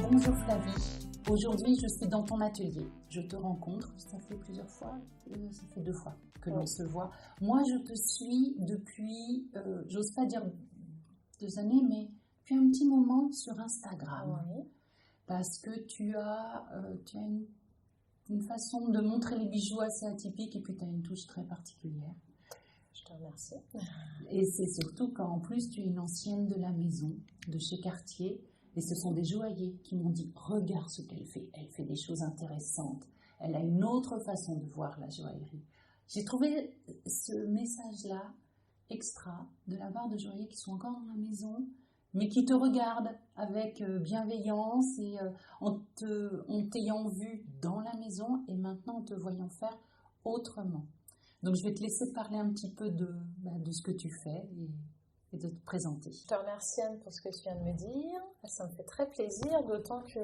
Bonjour Flavie, aujourd'hui je suis dans ton atelier. Je te rencontre, ça fait plusieurs fois, ça fait 2 fois que l'on se voit. Moi je te suis depuis, j'ose pas dire 2 années, mais depuis un petit moment sur Instagram. Oui. Parce que tu as une façon de montrer les bijoux assez atypique et puis tu as une touche très particulière. Je te remercie. Et c'est surtout qu'en plus tu es une ancienne de la maison, de chez Cartier. Et ce sont des joailliers qui m'ont dit « Regarde ce qu'elle fait des choses intéressantes. Elle a une autre façon de voir la joaillerie. » J'ai trouvé ce message-là extra de la part de joailliers qui sont encore dans la maison, mais qui te regardent avec bienveillance et en t'ayant vu dans la maison et maintenant en te voyant faire autrement. Donc je vais te laisser parler un petit peu de ce que tu fais et de te présenter. Je te remercie Anne pour ce que tu viens de me dire. Ça me fait très plaisir, d'autant que,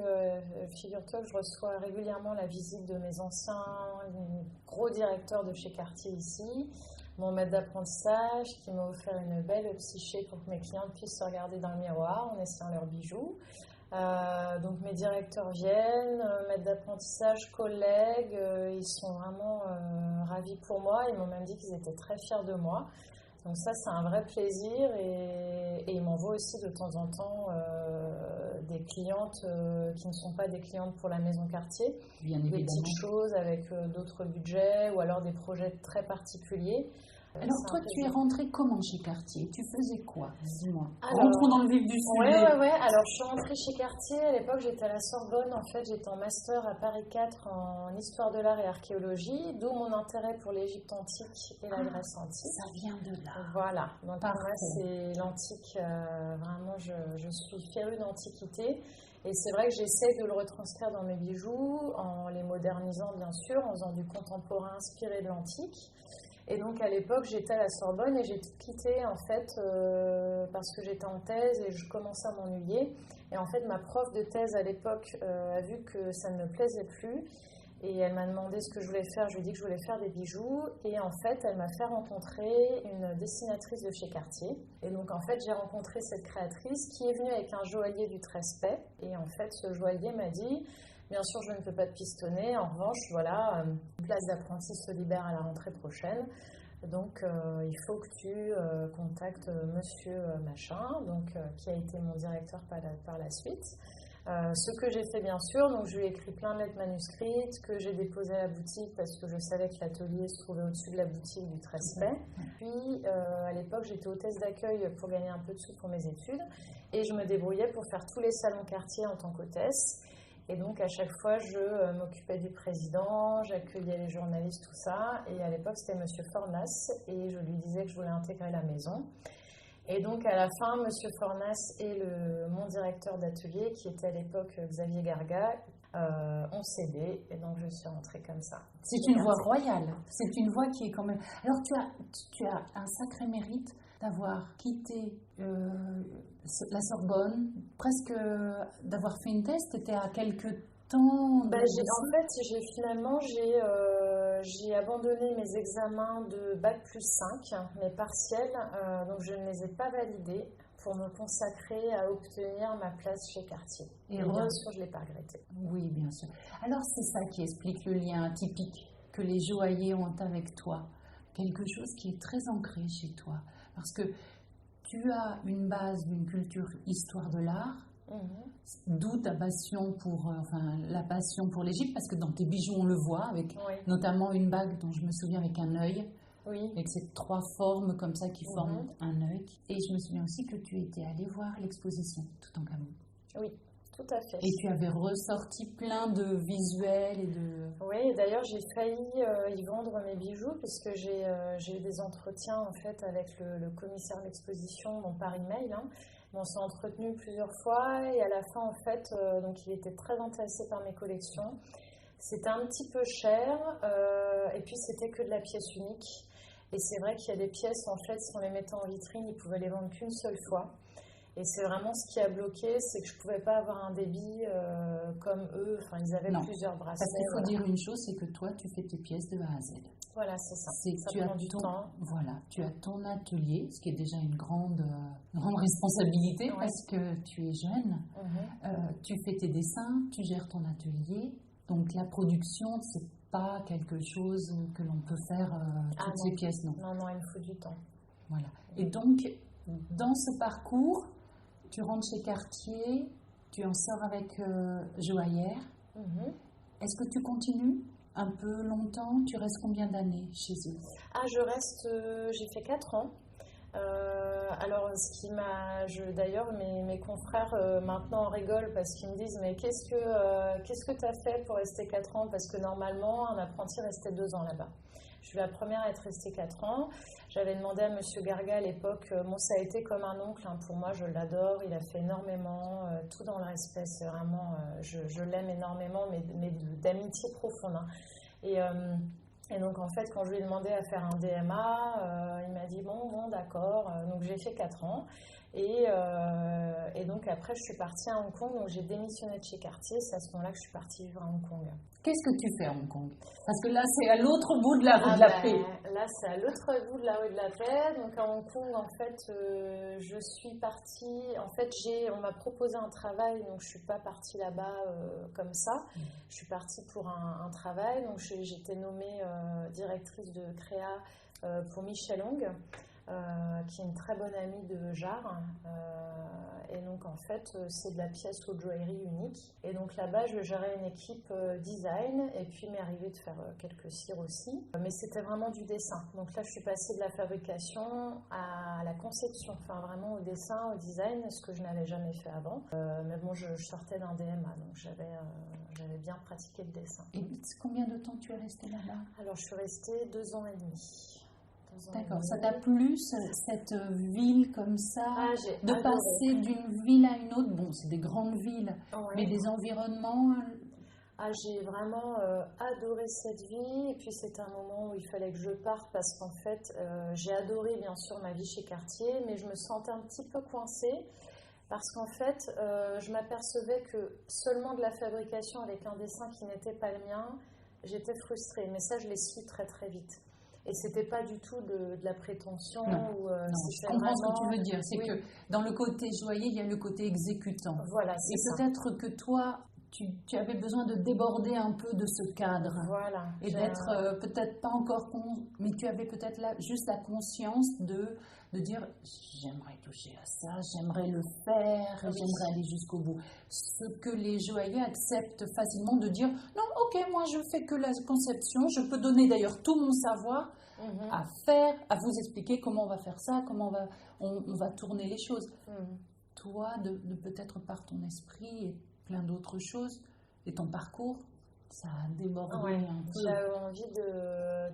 figure-toi que je reçois régulièrement la visite de mes anciens gros directeurs de chez Cartier ici, mon maître d'apprentissage qui m'a offert une belle psyché pour que mes clientes puissent se regarder dans le miroir en essayant leurs bijoux. Donc mes directeurs viennent, maîtres d'apprentissage, collègues, ils sont vraiment ravis pour moi. Ils m'ont même dit qu'ils étaient très fiers de moi. Donc ça, c'est un vrai plaisir et ils m'envoient aussi de temps en temps des clientes qui ne sont pas des clientes pour la maison Cartier. Bien des évidemment. petites choses avec d'autres budgets ou alors des projets très particuliers. Alors toi, tu es rentrée comment chez Cartier? Tu faisais quoi? Dis-moi. Alors, rentrons dans le vif du sujet. Ouais. Alors, je suis rentrée chez Cartier. À l'époque, j'étais à la Sorbonne. En fait, j'étais en master à Paris 4 en histoire de l'art et archéologie, d'où mon intérêt pour l'Égypte antique et la Grèce antique. Ça vient de là. Voilà. Donc, pour moi, Parfait. c'est l'antique. Vraiment, je suis férue d'antiquité. Et c'est vrai que j'essaie de le retranscrire dans mes bijoux, en les modernisant, bien sûr, en faisant du contemporain inspiré de l'antique. Et donc à l'époque, j'étais à la Sorbonne et j'ai tout quitté en fait parce que j'étais en thèse et je commençais à m'ennuyer. Et en fait, ma prof de thèse à l'époque a vu que ça ne me plaisait plus et elle m'a demandé ce que je voulais faire. Je lui ai dit que je voulais faire des bijoux et en fait, elle m'a fait rencontrer une dessinatrice de chez Cartier. Et donc en fait, j'ai rencontré cette créatrice qui est venue avec un joaillier du Trespet. Et en fait, ce joaillier m'a dit... Bien sûr, je ne peux pas te pistonner. En revanche, voilà, une place d'apprenti se libère à la rentrée prochaine. Donc, il faut que tu contactes monsieur machin, qui a été mon directeur par la suite. Ce que j'ai fait, bien sûr, donc je lui ai écrit plein de lettres manuscrites que j'ai déposées à la boutique parce que je savais que l'atelier se trouvait au-dessus de la boutique du Trespet. Puis, à l'époque, j'étais hôtesse d'accueil pour gagner un peu de sous pour mes études et je me débrouillais pour faire tous les salons Cartier en tant qu'hôtesse. Et donc, à chaque fois, je m'occupais du président, j'accueillais les journalistes, tout ça. Et à l'époque, c'était M. Fornas. Et je lui disais que je voulais intégrer la maison. Et donc, à la fin, M. Fornas et mon directeur d'atelier, qui était à l'époque Xavier Garga, ont cédé. Et donc, je suis rentrée comme ça. C'est une voie royale. C'est une voie qui est quand même... Alors, tu as un sacré mérite d'avoir quitté la Sorbonne, presque d'avoir fait une thèse. Tu étais à quelques temps... En fait, j'ai abandonné mes examens de Bac plus 5, mes partiels, donc je ne les ai pas validés pour me consacrer à obtenir ma place chez Cartier. Et bien sûr, je ne l'ai pas regretté. Oui, bien sûr. Alors, c'est ça qui explique le lien atypique que les joailliers ont avec toi. Quelque chose qui est très ancré chez toi. Parce que tu as une base d'une culture histoire de l'art, d'où ta passion la passion pour l'Égypte, parce que dans tes bijoux, on le voit, avec notamment une bague dont je me souviens avec un œil. Oui. Avec ces 3 formes comme ça qui forment un œil. Et je me souviens aussi que tu étais allée voir l'exposition Toutankhamon. Oui, tout à fait. Et tu avais ressorti plein de visuels et de... Oui, d'ailleurs j'ai failli y vendre mes bijoux puisque j'ai eu des entretiens en fait avec le commissaire de l'exposition par email. On s'est entretenu plusieurs fois et à la fin en fait, donc il était très intéressé par mes collections. C'était un petit peu cher et puis c'était que de la pièce unique. Et c'est vrai qu'il y a des pièces, en fait, si on les mettait en vitrine, ils pouvaient les vendre qu'une seule fois. Et c'est vraiment ce qui a bloqué, c'est que je ne pouvais pas avoir un débit comme eux. Enfin, ils avaient plusieurs bracelets. Parce qu'il faut dire une chose, c'est que toi, tu fais tes pièces de A à Z. Voilà, c'est ça. C'est que Ça tu as prend du temps. voilà, tu as ton atelier, ce qui est déjà une grande responsabilité Ouais. parce que tu es jeune. Tu fais tes dessins, tu gères ton atelier. Donc la production, c'est pas quelque chose que l'on peut faire toutes ces pièces, non. Non, il me faut du temps. Voilà. Et donc, dans ce parcours, tu rentres chez Cartier, tu en sors avec Joaillère. Est-ce que tu continues un peu longtemps? Tu restes combien d'années chez eux? Je reste, j'ai fait 4 ans. Alors, d'ailleurs, mes confrères maintenant rigolent parce qu'ils me disent mais qu'est-ce que tu as fait pour rester 4 ans? Parce que normalement, un apprenti restait 2 ans là-bas. Je suis la première à être restée 4 ans. J'avais demandé à Monsieur Garga à l'époque, ça a été comme un oncle, hein, pour moi, je l'adore, il a fait énormément, tout dans le respect, c'est vraiment, je l'aime énormément, mais d'amitié profonde. Hein. Et donc, en fait, quand je lui ai demandé à faire un DMA, il m'a dit bon, d'accord. Donc, j'ai fait 4 ans. Et donc, après, je suis partie à Hong Kong. Donc, j'ai démissionné de chez Cartier. C'est à ce moment-là que je suis partie vivre à Hong Kong. Qu'est-ce que tu fais à Hong Kong? Parce que là, c'est à l'autre bout de la rue de la Paix. Là, c'est à l'autre bout de la rue de la Paix. Donc, à Hong Kong, en fait, je suis partie. En fait, on m'a proposé un travail. Donc, je ne suis pas partie là-bas comme ça. Je suis partie pour un travail. Donc, j'étais nommée directrice de créa pour Michel Hong. Qui est une très bonne amie de Jarre. Et donc, en fait, c'est de la pièce haute joaillerie unique. Et donc, là-bas, je gérais une équipe design. Et puis, il m'est arrivé de faire quelques cires aussi. Mais c'était vraiment du dessin. Donc là, je suis passée de la fabrication à la conception. Enfin, vraiment au dessin, au design, ce que je n'avais jamais fait avant. Mais bon, je sortais d'un DMA. Donc, j'avais bien pratiqué le dessin. Et combien de temps tu es restée là-bas? Alors, je suis restée 2 ans et demi. D'accord, ça t'a plu cette ville comme ça, de adoré. passer d'une ville à une autre? Bon, c'est des grandes villes, mais des environnements. J'ai vraiment adoré cette vie. Et puis c'était un moment où il fallait que je parte parce qu'en fait, j'ai adoré bien sûr ma vie chez Cartier, mais je me sentais un petit peu coincée parce qu'en fait, je m'apercevais que seulement de la fabrication avec un dessin qui n'était pas le mien, j'étais frustrée. Mais ça, je l'ai su très très vite. Et c'était pas du tout de la prétention. Non, je comprends ce que tu veux dire. C'est que dans le côté joaillier, il y a le côté exécutant. Voilà, c'est ça. Et peut-être que toi, tu avais besoin de déborder un peu de ce cadre. Voilà. Et d'être peut-être pas encore mais tu avais peut-être juste la conscience de dire j'aimerais toucher à ça, j'aimerais le faire, j'aimerais aller jusqu'au bout. Ce que les joailliers acceptent facilement de dire non, ok, moi je fais que la conception, je peux donner d'ailleurs tout mon savoir à faire, à vous expliquer comment on va faire ça, comment on va tourner les choses. Toi, de peut-être par ton esprit et plein d'autres choses, et ton parcours, ça a débordé un peu. J'avais envie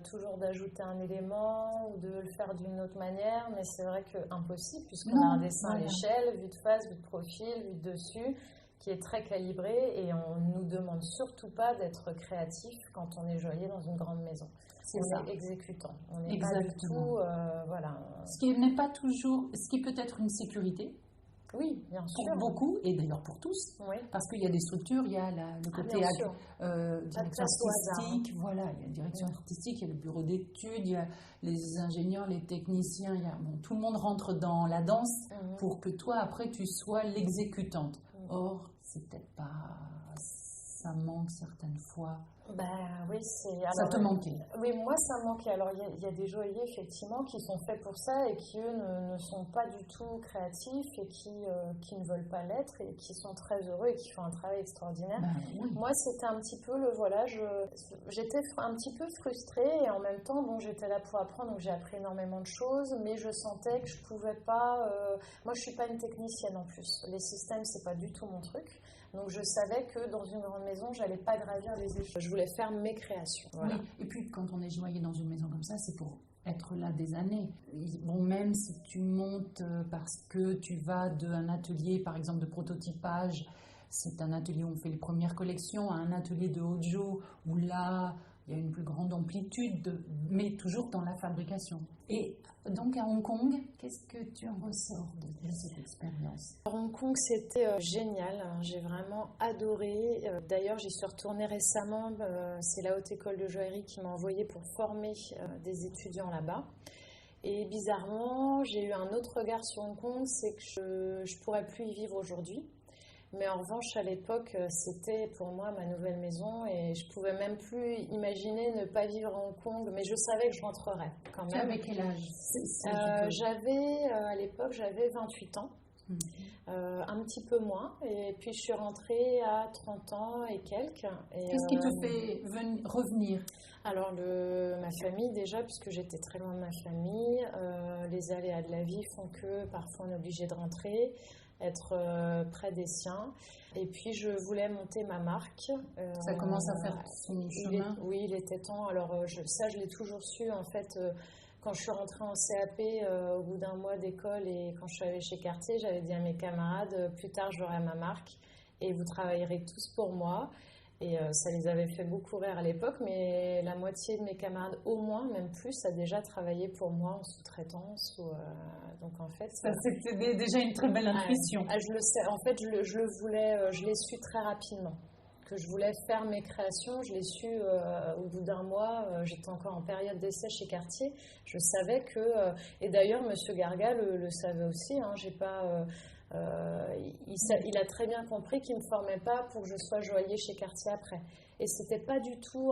toujours d'ajouter un élément ou de le faire d'une autre manière, mais c'est vrai que impossible puisqu'on a un dessin à l'échelle, vue de face, vue de profil, vue de dessus, qui est très calibré et on ne nous demande surtout pas d'être créatif quand on est joaillier dans une grande maison. On est exécutant. On n'est pas du tout... Ce qui peut être une sécurité. Oui, bien sûr. Pour beaucoup, et d'ailleurs pour tous, parce qu'il y a des structures, il y a le côté direction artistique, il y a la direction artistique, il y a le bureau d'études, il y a les ingénieurs, les techniciens, tout le monde rentre dans la danse pour que toi, après, tu sois l'exécutante. Or, c'est peut-être pas... Ça manque certaines fois. Oui, ça te manquait? Oui, moi ça me manquait. Alors il y a des joailliers effectivement qui sont faits pour ça et qui eux ne sont pas du tout créatifs et qui ne veulent pas l'être et qui sont très heureux et qui font un travail extraordinaire. Moi c'était un petit peu j'étais un petit peu frustrée et en même temps j'étais là pour apprendre, donc j'ai appris énormément de choses, mais je sentais que je pouvais pas. Moi je suis pas une technicienne en plus. Les systèmes c'est pas du tout mon truc. Donc je savais que dans une grande maison, j'allais pas gravir les échelons. Je voulais faire mes créations. Voilà. Oui. Et puis quand on est joaillier dans une maison comme ça, c'est pour être là des années. Bon, même si tu montes parce que tu vas d'un atelier, par exemple, de prototypage, c'est un atelier où on fait les premières collections, à un atelier de Hojo, où là, il y a une plus grande amplitude, mais toujours dans la fabrication. Et donc à Hong Kong, qu'est-ce que tu en ressors de cette expérience? À Hong Kong, c'était génial. J'ai vraiment adoré. D'ailleurs, j'y suis retournée récemment. C'est la Haute École de Joaillerie qui m'a envoyée pour former des étudiants là-bas. Et bizarrement, j'ai eu un autre regard sur Hong Kong, c'est que je ne pourrais plus y vivre aujourd'hui. Mais en revanche, à l'époque, c'était pour moi ma nouvelle maison et je ne pouvais même plus imaginer ne pas vivre à Hong Kong. Mais je savais que je rentrerais quand même. Tu avais quel âge? À l'époque, j'avais 28 ans. Un petit peu moins, et puis je suis rentrée à 30 ans et quelques. Qu'est-ce qui te fait revenir? Alors ma famille déjà, puisque j'étais très loin de ma famille, les aléas de la vie font que parfois on est obligé de rentrer, être près des siens, et puis je voulais monter ma marque. Ça commence à faire son chemin. Oui, il était temps. Alors ça je l'ai toujours su en fait. Quand je suis rentrée en CAP au bout d'un mois d'école et quand je suis arrivée chez Cartier, j'avais dit à mes camarades, plus tard j'aurai ma marque et vous travaillerez tous pour moi. Et ça les avait fait beaucoup rire à l'époque, mais la moitié de mes camarades, au moins, même plus, a déjà travaillé pour moi en sous-traitance. Donc en fait, ça c'était déjà une très belle intuition. Je le sais. En fait, je le voulais, je l'ai su très rapidement. Que je voulais faire mes créations, je l'ai su au bout d'un mois, j'étais encore en période d'essai chez Cartier, je savais que, et d'ailleurs Monsieur Garga le savait aussi, hein, j'ai pas, il a très bien compris qu'il ne me formait pas pour que je sois joaillier chez Cartier après. Et c'était pas du tout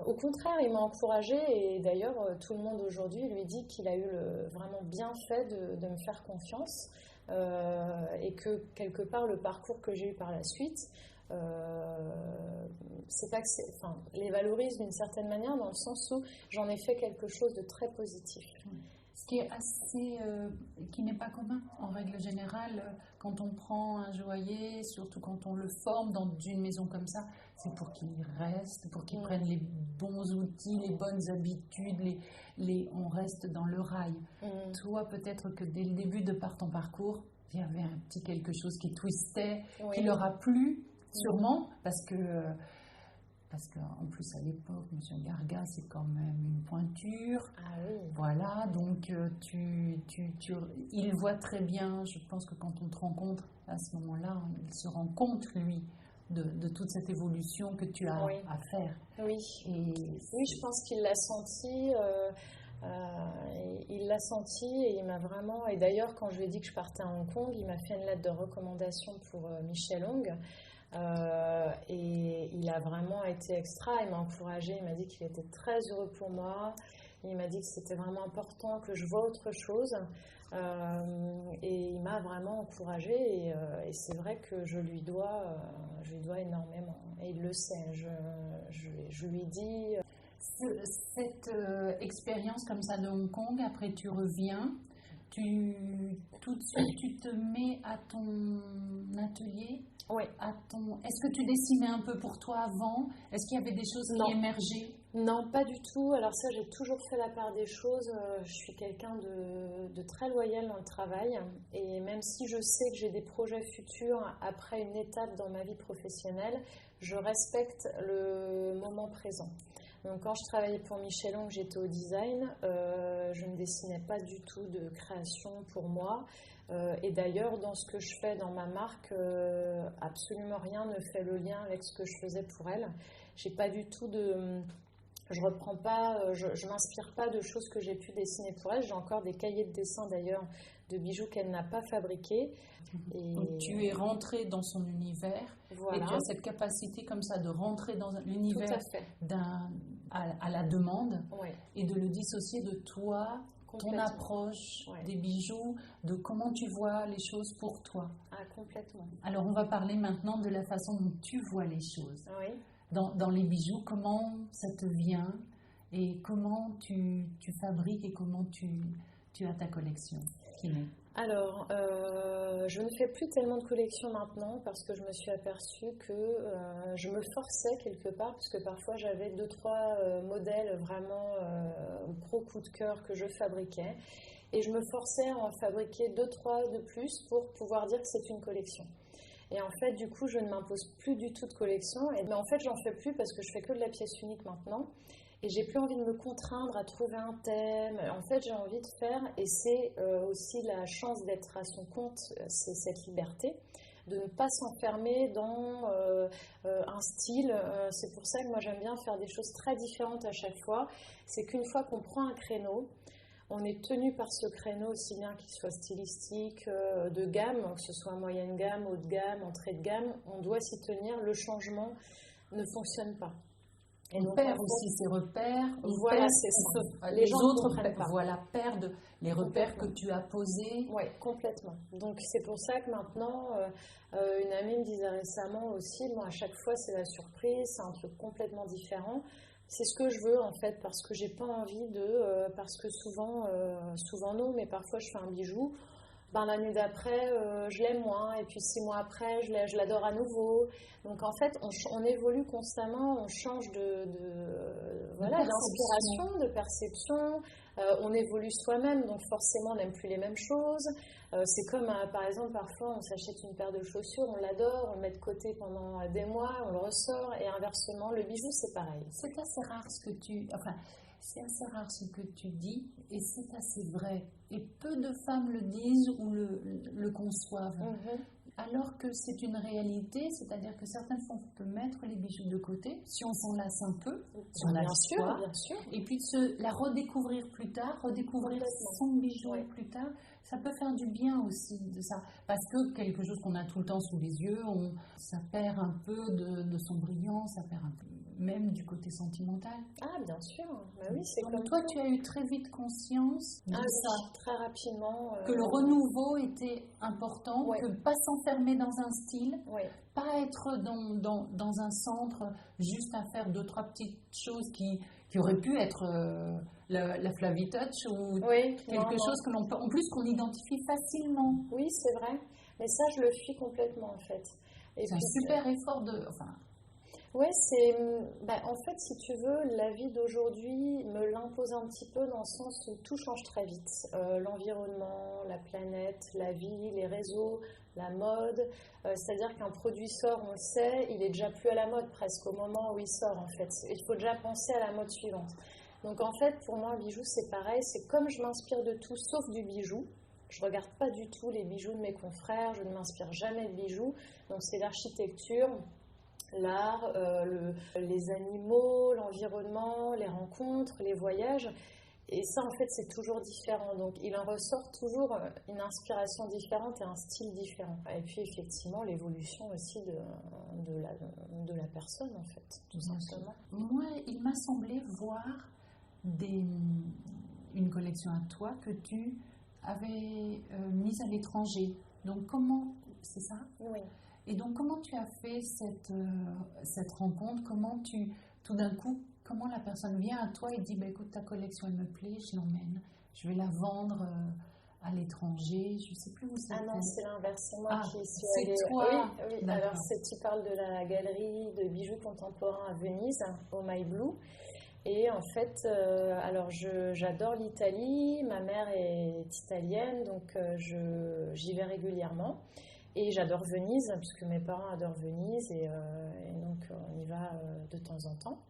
au contraire, il m'a encouragée et d'ailleurs tout le monde aujourd'hui lui dit qu'il a eu vraiment bien fait de me faire confiance. Et que quelque part le parcours que j'ai eu par la suite, c'est pas que les valorise d'une certaine manière dans le sens où j'en ai fait quelque chose de très positif. Ce qui est assez, qui n'est pas commun en règle générale quand on prend un joaillier, surtout quand on le forme dans une maison comme ça, c'est pour qu'il reste, pour qu'il prenne les bons outils, les bonnes habitudes, on reste dans le rail. Toi, peut-être que dès le début de par ton parcours, il y avait un petit quelque chose qui twistait, qui leur a plu, sûrement, parce qu'en plus à l'époque, M. Garga, c'est quand même une pointure. Ah oui. Voilà, donc il voit très bien, je pense que quand on te rencontre à ce moment-là, il se rend compte, lui, de toute cette évolution que tu as à faire. Oui, je pense qu'il l'a senti. Il l'a senti et il m'a vraiment... Et d'ailleurs, quand je lui ai dit que je partais à Hong Kong, il m'a fait une lettre de recommandation pour Michel Hong. Et il a vraiment été extra, il m'a encouragée, il m'a dit qu'il était très heureux pour moi, il m'a dit que c'était vraiment important que je vois autre chose, et il m'a vraiment encouragée et c'est vrai que je lui dois énormément et il le sait, je lui dis... Cette expérience comme ça de Hong Kong, après tu reviens, tout de suite tu te mets à ton atelier. Oui. Est-ce que tu dessinais un peu pour toi avant? Est-ce qu'il y avait des choses qui émergeaient? Non, pas du tout. Alors ça, j'ai toujours fait la part des choses. Je suis quelqu'un de très loyal dans le travail. Et même si je sais que j'ai des projets futurs après une étape dans ma vie professionnelle, je respecte le moment présent. Donc quand je travaillais pour Michel Hong, j'étais au design. Je ne dessinais pas du tout de création pour moi. Et d'ailleurs, dans ce que je fais dans ma marque, absolument rien ne fait le lien avec ce que je faisais pour elle. J'ai pas du tout je reprends pas, je m'inspire pas de choses que j'ai pu dessiner pour elle. J'ai encore des cahiers de dessin d'ailleurs de bijoux qu'elle n'a pas fabriqués. Et... Donc tu es rentrée dans son univers. Voilà. Et tu as cette capacité comme ça de rentrer dans l'univers à la demande et de le dissocier de toi. Ton approche des bijoux, de comment tu vois les choses pour toi. Ah, complètement. Alors, on va parler maintenant de la façon dont tu vois les choses. Oui. Dans les bijoux, comment ça te vient et comment tu fabriques et comment tu as ta collection qui naît. Alors, je ne fais plus tellement de collections maintenant parce que je me suis aperçue que je me forçais quelque part parce que parfois j'avais 2-3 modèles vraiment gros coup de cœur que je fabriquais et je me forçais à en fabriquer 2-3 de plus pour pouvoir dire que c'est une collection. Et en fait, du coup, je ne m'impose plus du tout de collection. Mais en fait, j'en fais plus parce que je fais que de la pièce unique maintenant. Et j'ai plus envie de me contraindre à trouver un thème. En fait, j'ai envie de faire, et c'est aussi la chance d'être à son compte, c'est cette liberté, de ne pas s'enfermer dans un style. C'est pour ça que moi j'aime bien faire des choses très différentes à chaque fois. C'est qu'une fois qu'on prend un créneau, on est tenu par ce créneau, aussi bien qu'il soit stylistique, de gamme, que ce soit moyenne gamme, haut de gamme, entrée de gamme, on doit s'y tenir. Le changement ne fonctionne pas. Et on perd aussi ses repères. Voilà, c'est ça. Les gens autres comprennent pas. Perdent les repères que tu as posés. Oui, complètement. Donc c'est pour ça que maintenant, une amie me disait récemment aussi, moi à chaque fois c'est la surprise, c'est un truc complètement différent. C'est ce que je veux en fait, parce que j'ai pas envie parce que souvent non, mais parfois je fais un bijou. L'année d'après, je l'aime moins, et puis 6 mois après, je l'adore à nouveau. Donc en fait, on évolue constamment, on change d'inspiration, de perception, on évolue soi-même, donc forcément on n'aime plus les mêmes choses. C'est comme, par exemple, parfois on s'achète une paire de chaussures, on l'adore, on le met de côté pendant des mois, on le ressort, et inversement, le bijou c'est pareil. C'est assez rare c'est assez rare ce que tu dis, et c'est assez vrai. Et peu de femmes le disent ou le conçoivent. Mm-hmm. Alors que c'est une réalité, c'est-à-dire que certaines fois on peut mettre les bijoux de côté, si on s'en lasse un peu, si on a l'histoire, bien sûr. Et puis la redécouvrir plus tard, redécouvrir son bijou plus tard, ça peut faire du bien aussi de ça. Parce que quelque chose qu'on a tout le temps sous les yeux, ça perd un peu de son brillant, ça perd un peu même du côté sentimental. Ah, bien sûr. Oui, c'est comme toi, tu as eu très vite conscience de ça. Très rapidement. Que le renouveau était important, que pas s'enfermer dans un style, pas être dans un centre juste à faire 2-3 petites choses qui auraient pu être la Flavie Touch ou quelque chose que l'on peut, en plus qu'on identifie facilement. Oui, c'est vrai. Mais ça, je le fuis complètement en fait. C'est un super effort Oui, en fait, si tu veux, la vie d'aujourd'hui me l'impose un petit peu dans le sens où tout change très vite. L'environnement, la planète, la vie, les réseaux, la mode. C'est-à-dire qu'un produit sort, on le sait, il est déjà plus à la mode presque au moment où il sort en fait. Il faut déjà penser à la mode suivante. Donc en fait, pour moi, un bijou, c'est pareil. C'est comme je m'inspire de tout sauf du bijou. Je ne regarde pas du tout les bijoux de mes confrères. Je ne m'inspire jamais de bijoux. Donc c'est l'architecture, l'art, les animaux, l'environnement, les rencontres, les voyages. Et ça, en fait, c'est toujours différent. Donc, il en ressort toujours une inspiration différente et un style différent. Et puis, effectivement, l'évolution aussi de la personne, en fait, tout simplement. Moi, il m'a semblé voir une collection à toi que tu avais mise à l'étranger. Donc, c'est ça ? Oui. Et donc, comment tu as fait cette rencontre ? Tout d'un coup, comment la personne vient à toi et dit écoute, ta collection, elle me plaît, je l'emmène, je vais la vendre à l'étranger, je ne sais plus où c'est. Ah non, c'est l'inverse, c'est moi qui suis allée. C'est toi. Oui. Alors, tu parles de la galerie de bijoux contemporains à Venise, au My Blue. Et en fait, j'adore l'Italie, ma mère est italienne, donc j'y vais régulièrement. Et j'adore Venise, puisque mes parents adorent Venise, et donc on y va de temps en temps.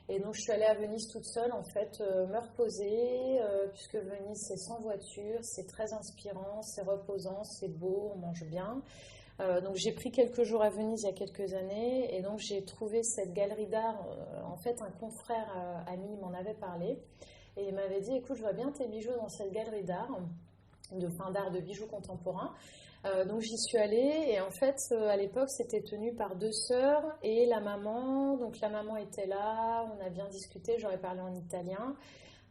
Et donc je suis allée à Venise toute seule, en fait, me reposer, puisque Venise c'est sans voiture, c'est très inspirant, c'est reposant, c'est beau, on mange bien. Donc j'ai pris quelques jours à Venise il y a quelques années, et donc j'ai trouvé cette galerie d'art. En fait, un confrère ami m'en avait parlé, et il m'avait dit écoute, je vois bien tes bijoux dans cette galerie d'art, d'art de bijoux contemporains. Donc j'y suis allée, et en fait à l'époque c'était tenu par 2 sœurs et la maman. Donc la maman était là, on a bien discuté, j'aurais parlé en italien,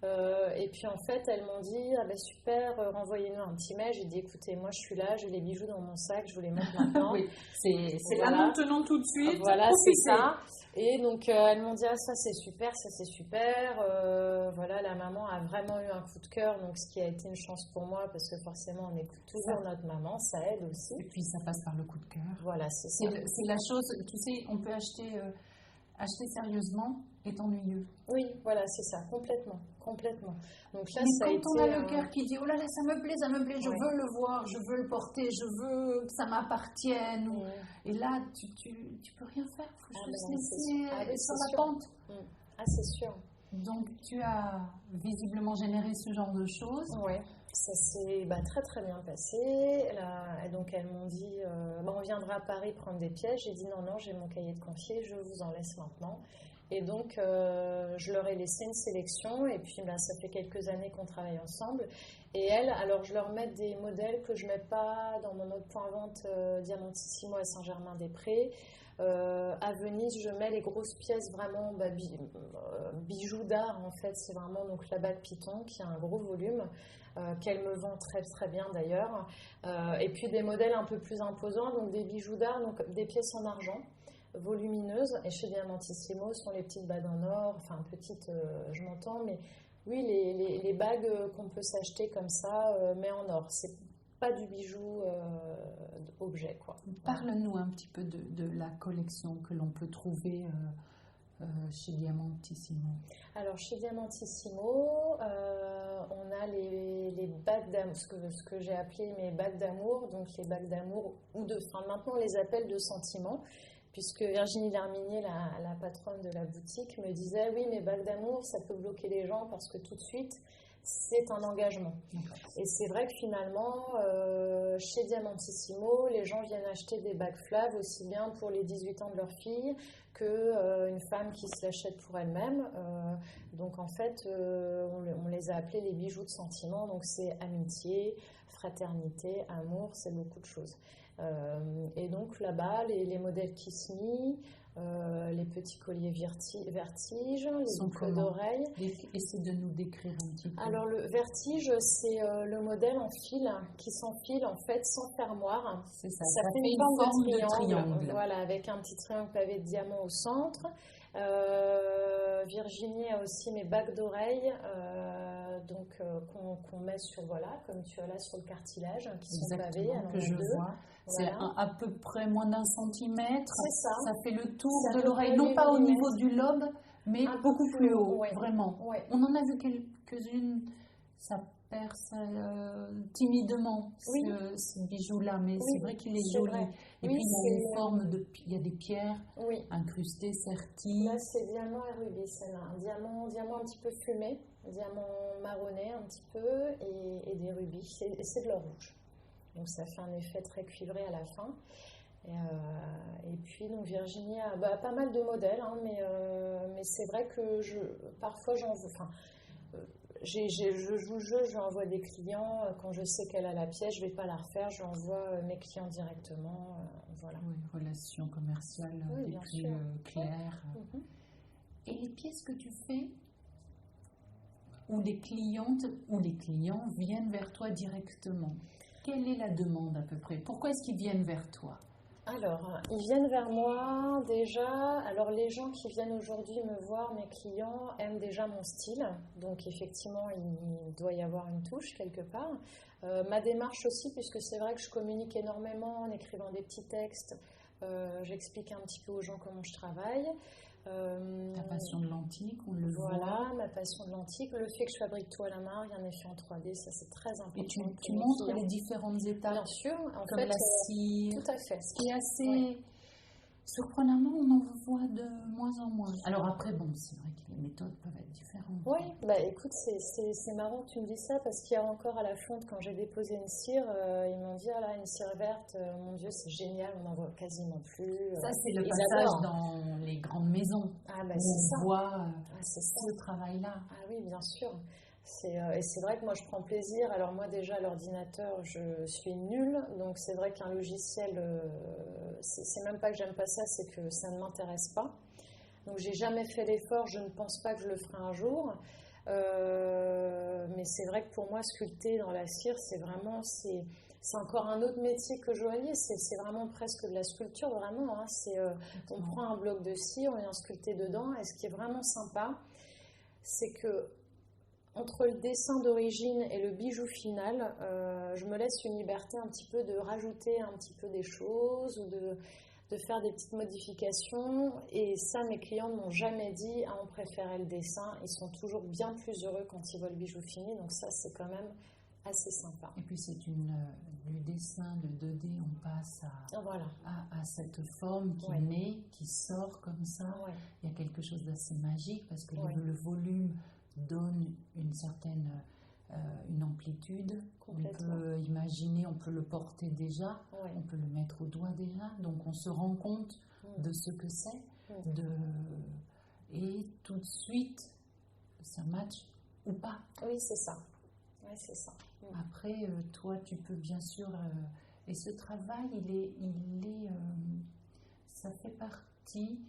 et puis en fait elles m'ont dit super, renvoyez-nous un petit mail. J'ai dit écoutez, moi je suis là, j'ai les bijoux dans mon sac, je vous les montre maintenant. Oui, c'est là maintenant tout de suite. Voilà, c'est ça. Et donc elles m'ont dit ça c'est super, voilà, la maman a vraiment eu un coup de cœur, donc ce qui a été une chance pour moi, parce que forcément on écoute toujours notre maman, ça aide aussi. Et puis ça passe par le coup de cœur. Voilà, c'est ça. C'est la chose, tu sais, on peut acheter sérieusement est ennuyeux. Oui, voilà, c'est ça, complètement. complètement. Donc là, Mais ça a quand été... on a le cœur qui dit oh là là, ça me plaît, je Ouais. veux le voir, je veux le porter, je veux que ça m'appartienne. Et là, tu peux rien faire, il faut juste laisser sur la pente. Ah, c'est sûr. Donc tu as visiblement généré ce genre de choses. Oui, ça s'est très très bien passé. Et donc elles m'ont dit on viendra à Paris prendre des pièces. J'ai dit non, j'ai mon cahier de confier, je vous en laisse maintenant. Et donc je leur ai laissé une sélection et puis ça fait quelques années qu'on travaille ensemble. Et elles, alors je leur mets des modèles que je ne mets pas dans mon autre point vente Diamantissimo à Saint-Germain-des-Prés. À Venise, je mets les grosses pièces vraiment bijoux d'art en fait. C'est vraiment donc la bague Python qui a un gros volume qu'elle me vend très très bien d'ailleurs. Et puis des modèles un peu plus imposants, donc des bijoux d'art, donc des pièces en argent volumineuses. Et chez Diamantissimo sont les petites bagues en or, enfin petites, je m'entends, mais oui les bagues qu'on peut s'acheter comme ça, mais en or. C'est pas du bijou objet, quoi. Parle-nous un petit peu de la collection que l'on peut trouver chez Diamantissimo. Alors chez Diamantissimo, on a les bagues d'amour, ce que j'ai appelé mes bagues d'amour, donc les bagues d'amour maintenant on les appelle de sentiment, puisque Virginie Larminier, la patronne de la boutique, me disait oui, mes bagues d'amour, ça peut bloquer les gens parce que tout de suite c'est un engagement. Et c'est vrai que finalement, chez Diamantissimo, les gens viennent acheter des bagues flaves aussi bien pour les 18 ans de leur fille qu'une femme qui se l'achète pour elle-même. Donc en fait, on les a appelés les bijoux de sentiment. Donc c'est amitié, fraternité, amour, c'est beaucoup de choses. Et donc là-bas, les modèles Kiss Me, les petits colliers vertige, les boucles d'oreilles. Essaie de nous décrire un petit peu. Alors le vertige, c'est le modèle en fil qui s'enfile en fait sans fermoir. C'est ça. Ça fait une forme de triangle. Voilà, avec un petit triangle pavé de diamants au centre. Virginie a aussi mes bagues d'oreilles qu'on met sur, comme tu as là sur le cartilage, qui sont pavées. Que je vois. C'est à peu près moins d'1 centimètre. C'est ça. Ça fait le tour de l'oreille, non pas au niveau du lobe, mais beaucoup plus haut, vraiment. Ouais. On en a vu quelques-unes, ça perce timidement, ce bijou-là, mais c'est vrai qu'il est joli. Vrai. Et puis il y a une forme il y a des pierres incrustées, serties. Là, c'est diamant et rubis, c'est un diamant un petit peu fumé, diamant marronné un petit peu, et des rubis, et c'est de l'or rouge. Donc ça fait un effet très cuivré à la fin. Et puis donc Virginie a pas mal de modèles, mais c'est vrai que parfois j'en veux. Je joue le jeu, je lui envoie des clients. Quand je sais qu'elle a la pièce, je ne vais pas la refaire, je lui envoie mes clients directement. Voilà. Oui, relation commerciale des plus claires. Et les pièces que tu fais, où les clientes ou les clients viennent vers toi directement, quelle est la demande à peu près? Pourquoi est-ce qu'ils viennent vers toi? Alors, ils viennent vers moi déjà. Alors, les gens qui viennent aujourd'hui me voir, mes clients, aiment déjà mon style. Donc, effectivement, il doit y avoir une touche quelque part. Ma démarche aussi, puisque c'est vrai que je communique énormément en écrivant des petits textes. J'explique un petit peu aux gens comment je travaille. Ta passion de l'antique, on le voit. Voilà, ma passion de l'antique. Le fait que je fabrique tout à la main, il y a un effet en 3D, ça c'est très important. Et tu montres les différentes étapes. Bien sûr, comme la cire. Tout à fait. Ce qui est assez surprenamment, on en voit de moins en moins. Alors après, c'est vrai que les méthodes peuvent être différentes. Oui, écoute, c'est marrant que tu me dis ça, parce qu'hier encore à la fonte, quand j'ai déposé une cire, ils m'ont dit, ah là, une cire verte, mon Dieu, c'est génial, on n'en voit quasiment plus. Ça, c'est le passage dans les grandes maisons. On voit ce travail-là. Ah oui, bien sûr. Et c'est vrai que moi je prends plaisir. Alors moi déjà à l'ordinateur je suis nulle, donc c'est vrai qu'un logiciel, c'est même pas que j'aime pas ça, c'est que ça ne m'intéresse pas. Donc j'ai jamais fait l'effort, je ne pense pas que je le ferai un jour. Mais c'est vrai que pour moi sculpter dans la cire, c'est encore un autre métier que joaillier, c'est vraiment presque de la sculpture, vraiment. On prend un bloc de cire, on vient sculpter dedans, et ce qui est vraiment sympa, c'est que entre le dessin d'origine et le bijou final, je me laisse une liberté un petit peu de rajouter un petit peu des choses ou de faire des petites modifications. Et ça, mes clients ne m'ont jamais dit on préférait le dessin. Ils sont toujours bien plus heureux quand ils voient le bijou fini. Donc ça, c'est quand même assez sympa. Et puis c'est du dessin, le 2D, on passe à cette forme qui naît, qui sort comme ça. Ouais. Il y a quelque chose d'assez magique parce que le volume donne une certaine une amplitude. On peut imaginer, on peut le porter déjà, on peut le mettre au doigt déjà. Donc on se rend compte de ce que c'est. Et tout de suite, ça match ou pas. Oui, c'est ça. Ouais, c'est ça. Après, toi, tu peux bien sûr... et ce travail, ça fait partie,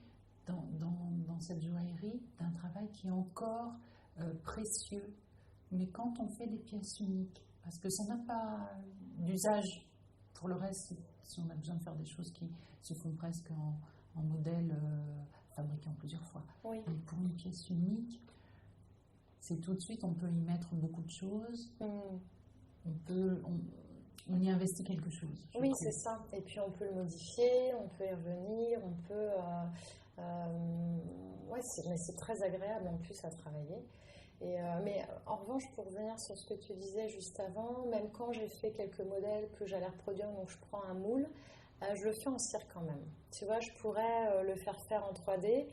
dans cette joaillerie, d'un travail qui est encore précieux. Mais quand on fait des pièces uniques, parce que ça n'a pas d'usage pour le reste, si on a besoin de faire des choses qui se font presque en modèle fabriqué en plusieurs fois. Oui. Mais pour une pièce unique, c'est tout de suite, on peut y mettre beaucoup de choses. On y investit quelque chose. Oui, c'est ça. Et puis on peut le modifier, on peut y revenir, on peut... mais c'est très agréable en plus à travailler. Mais en revanche, pour revenir sur ce que tu disais juste avant, même quand j'ai fait quelques modèles que j'allais reproduire, donc je prends un moule, je le fais en cire quand même. Tu vois, je pourrais le faire en 3D,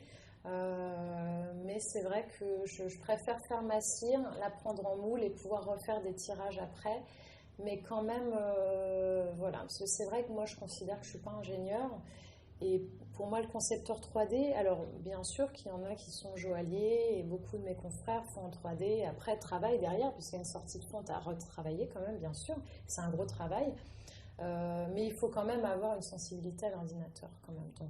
mais c'est vrai que je préfère faire ma cire, la prendre en moule et pouvoir refaire des tirages après. Mais quand même, voilà, parce que c'est vrai que moi je considère que je ne suis pas ingénieure. Et pour moi, le concepteur 3D, alors bien sûr qu'il y en a qui sont joailliers et beaucoup de mes confrères font en 3D et après travaillent derrière, puisqu'il y a une sortie de fonte à retravailler quand même, bien sûr. C'est un gros travail. Mais il faut quand même avoir une sensibilité à l'ordinateur quand même. Donc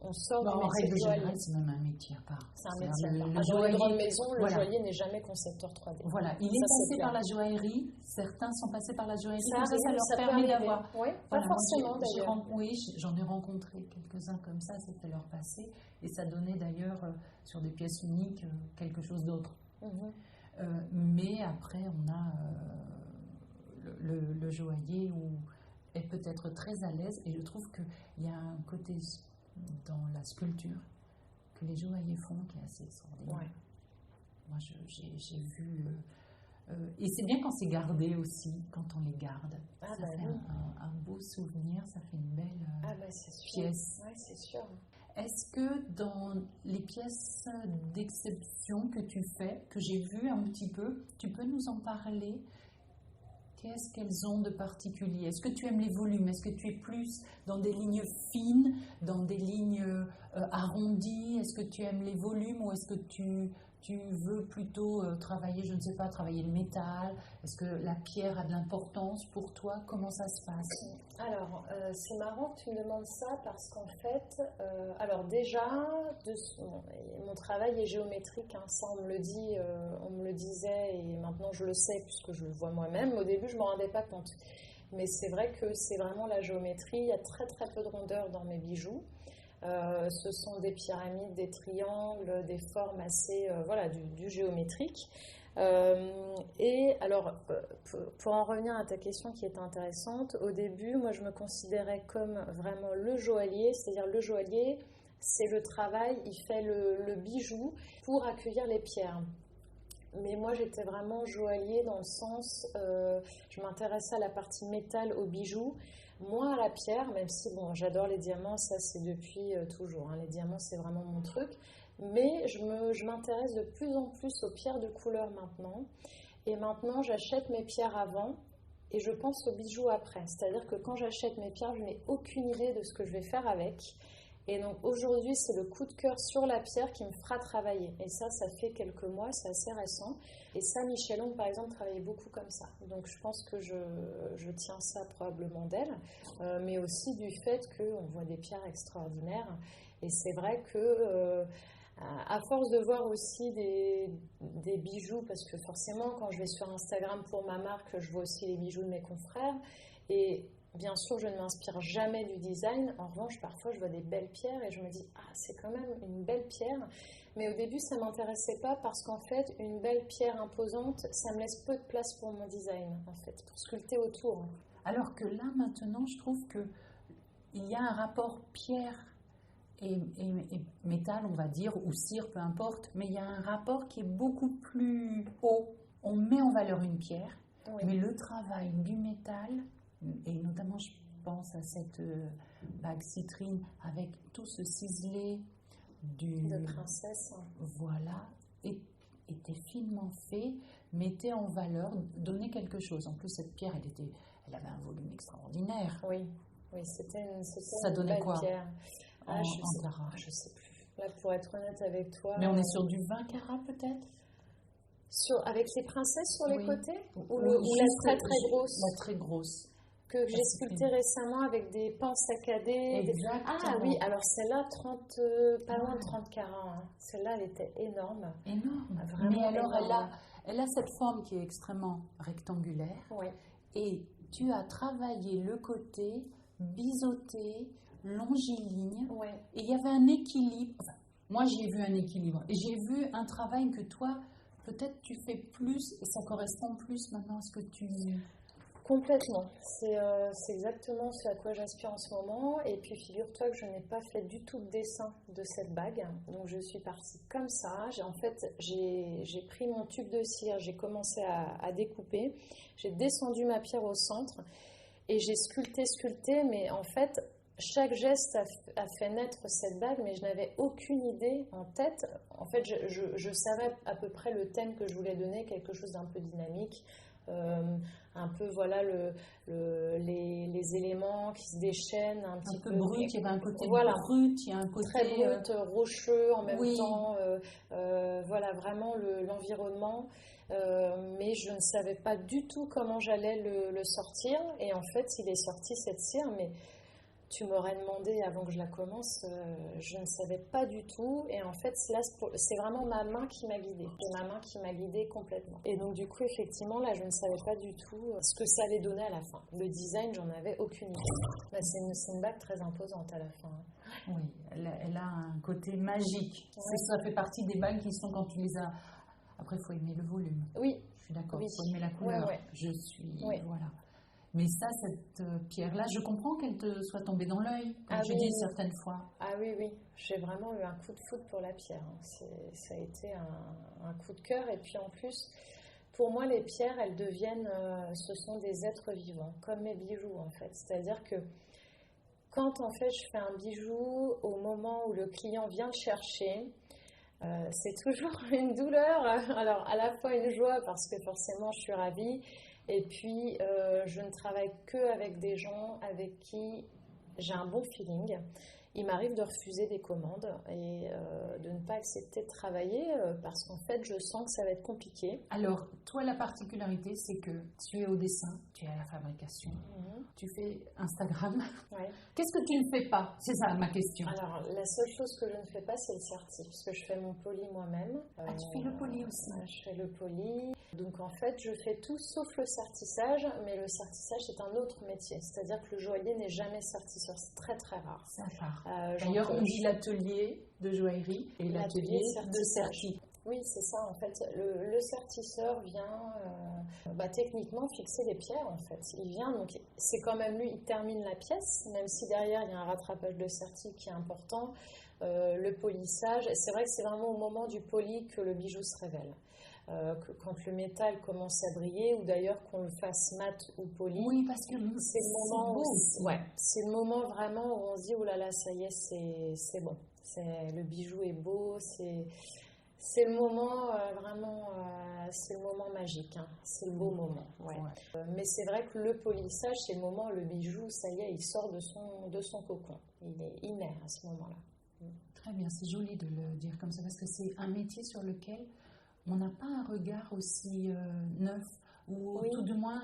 on sort du métier de joaillier. C'est même un métier à part. C'est un métier à part. Dans les grandes maisons, le joaillier n'est jamais concepteur 3D. Voilà, il est passé par la joaillerie. Certains sont passés par la joaillerie. Ça leur permet d'avoir. Oui, pas forcément d'ailleurs. Oui, j'en ai rencontré quelques-uns comme ça, c'était leur passé. Et ça donnait d'ailleurs, sur des pièces uniques, quelque chose d'autre. Mais après, on a le joaillier est peut-être très à l'aise, et je trouve qu'il y a un côté dans la sculpture que les joailliers font qui est assez extraordinaire. Ouais. Moi, j'ai vu... et c'est bien quand c'est gardé aussi, quand on les garde. Ça fait un beau souvenir, ça fait une belle pièce. Oui, c'est sûr. Est-ce que dans les pièces d'exception que tu fais, que j'ai vues un petit peu, tu peux nous en parler ? Qu'est-ce qu'elles ont de particulier? Est-ce que tu aimes les volumes? Est-ce que tu es plus dans des lignes fines, dans des lignes arrondies? Est-ce que tu aimes les volumes ou est-ce que tu veux plutôt travailler, je ne sais pas, travailler le métal? Est-ce que la pierre a de l'importance pour toi? Comment ça se passe? Alors, c'est marrant que tu me demandes ça parce qu'en fait, alors déjà, mon travail est géométrique, hein, ça on me le disait et maintenant je le sais puisque je le vois moi-même. Au début, je ne m'en rendais pas compte. Mais c'est vrai que c'est vraiment la géométrie. Il y a très très peu de rondeur dans mes bijoux. Ce sont des pyramides, des triangles, des formes assez, du géométrique. Et alors, pour en revenir à ta question qui est intéressante, au début, moi je me considérais comme vraiment le joaillier, c'est-à-dire le joaillier, c'est le travail, il fait le bijou pour accueillir les pierres. Mais moi j'étais vraiment joaillier dans le sens, je m'intéressais à la partie métal, aux bijoux, moins à la pierre, même si j'adore les diamants, ça c'est depuis toujours, hein, les diamants c'est vraiment mon truc. Mais je m'intéresse de plus en plus aux pierres de couleur maintenant. Et maintenant, j'achète mes pierres avant et je pense aux bijoux après. C'est-à-dire que quand j'achète mes pierres, je n'ai aucune idée de ce que je vais faire avec. Et donc aujourd'hui, c'est le coup de cœur sur la pierre qui me fera travailler. Et ça fait quelques mois, c'est assez récent. Et ça, Michel Long, par exemple, travaillait beaucoup comme ça. Donc je pense que je tiens ça probablement d'elle, mais aussi du fait qu'on voit des pierres extraordinaires. Et c'est vrai que... à force de voir aussi des bijoux, parce que forcément quand je vais sur Instagram pour ma marque, je vois aussi les bijoux de mes confrères et bien sûr je ne m'inspire jamais du design. En revanche parfois je vois des belles pierres et je me dis c'est quand même une belle pierre, mais au début ça ne m'intéressait pas parce qu'en fait une belle pierre imposante ça me laisse peu de place pour mon design en fait, pour sculpter autour. Alors que là maintenant je trouve que il y a un rapport pierre et métal, on va dire, ou cire, peu importe, mais il y a un rapport qui est beaucoup plus haut. On met en valeur une pierre, mais le travail du métal, et notamment je pense à cette bague citrine avec tout ce ciselé de princesse. Voilà, était finement fait, mettait en valeur, donnait quelque chose. En plus, cette pierre, elle avait un volume extraordinaire. Oui, c'était ça une donnait belle quoi pierre. En carats. Je sais plus. Là, pour être honnête avec toi. Mais on est sur du 20 carats peut-être avec les princesses sur les côtés ou la très très grosse. La très grosse. Que j'ai sculptée récemment avec des pans saccadés. Exactement. Ah oui, alors celle-là, pas loin de 30 carats. Hein. Celle-là, elle était énorme. Énorme. Vraiment mais alors, énorme. elle a cette forme qui est extrêmement rectangulaire. Oui. Et tu as travaillé le côté biseauté, longiligne. Oui. Et il y avait un équilibre. Enfin, moi, j'y ai vu un équilibre. Et j'ai vu un travail que toi, peut-être tu fais plus et ça correspond plus maintenant à ce que tu... Complètement. C'est exactement ce à quoi j'aspire en ce moment. Et puis, figure-toi que je n'ai pas fait du tout de dessin de cette bague. Donc, je suis partie comme ça. J'ai pris mon tube de cire, j'ai commencé à découper. J'ai descendu ma pierre au centre et j'ai sculpté. Mais en fait, chaque geste a fait naître cette bague, mais je n'avais aucune idée en tête. En fait, je savais à peu près le thème que je voulais donner, quelque chose d'un peu dynamique. Un peu voilà les éléments qui se déchaînent un petit peu brut, il y avait un côté brut, il y a un côté très brut, rocheux en même temps, voilà vraiment l'environnement, mais je ne savais pas du tout comment j'allais le sortir, et en fait il est sorti cette cire, mais tu m'aurais demandé avant que je la commence, je ne savais pas du tout. Et en fait, là, c'est vraiment ma main qui m'a guidée. C'est ma main qui m'a guidée complètement. Et donc, du coup, effectivement, là, je ne savais pas du tout ce que ça allait donner à la fin. Le design, j'en avais aucune idée. Bah, c'est une bague très imposante à la fin. Oui, elle a un côté magique. Ouais. Ça fait partie des bagues qui sont quand tu les as... Après, il faut aimer le volume. Oui. Je suis d'accord, il faut aimer la couleur. Ouais. Je suis... Voilà. Mais ça, cette pierre-là, je comprends qu'elle te soit tombée dans l'œil, comme tu dis certaines fois. Ah oui, j'ai vraiment eu un coup de foudre pour la pierre. Ça a été un coup de cœur. Et puis en plus, pour moi, les pierres, elles deviennent, ce sont des êtres vivants, comme mes bijoux en fait. C'est-à-dire que quand en fait je fais un bijou, au moment où le client vient le chercher, c'est toujours une douleur. Alors à la fois une joie parce que forcément je suis ravie. Et puis, je ne travaille qu'avec des gens avec qui j'ai un bon feeling. Il m'arrive de refuser des commandes et de ne pas accepter de travailler parce qu'en fait, je sens que ça va être compliqué. Alors, toi, la particularité, c'est que tu es au dessin, tu es à la fabrication, tu fais Instagram. Ouais. Qu'est-ce que tu ne fais pas? C'est ça ma question. Alors, la seule chose que je ne fais pas, c'est le certi, puisque je fais mon poli moi-même. Tu fais le poli aussi? Je fais le poli. Donc, en fait, je fais tout sauf le sertissage, mais le sertissage, c'est un autre métier. C'est-à-dire que le joaillier n'est jamais sertisseur, c'est très très rare. C'est rare. D'ailleurs, on dit l'atelier de joaillerie et l'atelier de serti. Oui, c'est ça. En fait, le sertisseur vient techniquement fixer les pierres. En fait, il vient, donc c'est quand même lui, il termine la pièce, même si derrière il y a un rattrapage de serti qui est important. Le polissage, c'est vrai que c'est vraiment au moment du poli que le bijou se révèle. Quand le métal commence à briller, ou d'ailleurs qu'on le fasse mat ou poli, oui, parce que c'est le moment c'est le moment vraiment où on se dit oh là là, ça y est, c'est bon, le bijou est beau, c'est le moment vraiment, c'est le moment magique, hein. C'est le beau moment. Ouais. Mais c'est vrai que le polissage, c'est le moment où le bijou, ça y est, il sort de son cocon, il est inerte à ce moment-là. Très bien, c'est joli de le dire comme ça parce que c'est un métier sur lequel on n'a pas un regard aussi neuf, ou tout du moins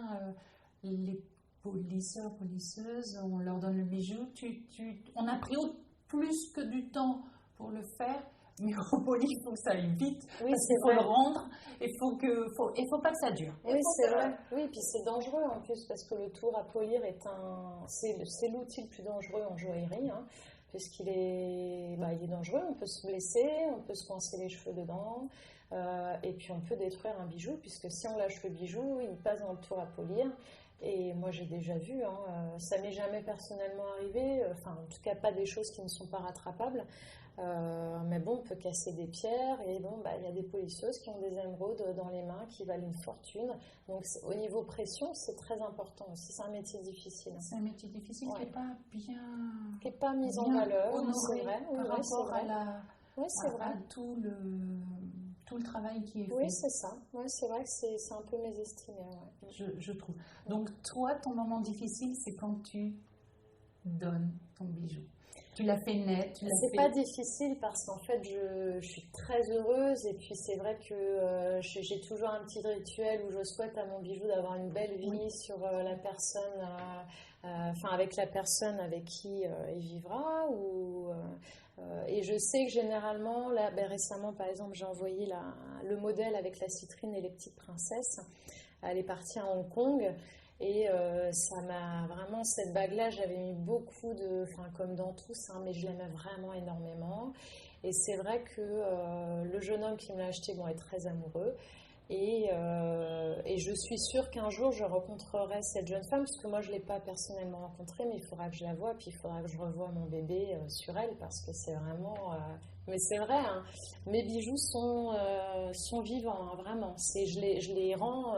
les polisseurs, polisseuses, on leur donne le bijou, on a pris plus que du temps pour le faire, mais au poli, il faut que ça aille vite, parce qu'il faut le rendre, il faut pas que ça dure. Oui, c'est vrai. Oui, puis c'est dangereux en plus, parce que le tour à polir c'est l'outil le plus dangereux en joaillerie, hein, puisqu'il est, il est dangereux, on peut se blesser, on peut se coincer les cheveux dedans. Et puis on peut détruire un bijou, puisque si on lâche le bijou, il passe dans le tour à polir. Et moi, j'ai déjà vu, ça m'est jamais personnellement arrivé, enfin, en tout cas, pas des choses qui ne sont pas rattrapables. Mais bon, on peut casser des pierres et bon, il y a des polisseuses qui ont des émeraudes dans les mains qui valent une fortune. Donc, au niveau pression, c'est très important aussi. C'est un métier difficile. C'est un métier difficile qui n'est pas bien... Qui n'est pas mis en bien valeur, honoré c'est vrai. par rapport à tout le travail qui est fait. Oui, c'est ça. Oui, c'est vrai que c'est un peu mésestimé. Ouais. Je trouve. Donc, toi, ton moment difficile, c'est quand tu donnes ton bijou. Tu l'as fait net. C'est pas difficile parce qu'en fait, je suis très heureuse et puis c'est vrai que j'ai toujours un petit rituel où je souhaite à mon bijou d'avoir une belle vie sur la personne, avec la personne avec qui il vivra. Et je sais que généralement, là, récemment par exemple, j'ai envoyé le modèle avec la citrine et les petites princesses. Elle est partie à Hong Kong. Et ça m'a vraiment, cette bague-là, j'avais mis beaucoup comme dans tout ça, mais je l'aimais vraiment énormément. Et c'est vrai que le jeune homme qui me l'a acheté est très amoureux. Et je suis sûre qu'un jour, je rencontrerai cette jeune femme, parce que moi, je ne l'ai pas personnellement rencontrée, mais il faudra que je la voie, puis il faudra que je revoie mon bébé sur elle, parce que c'est vraiment... mais c'est vrai, hein, mes bijoux sont vivants, hein, vraiment. Je les rends...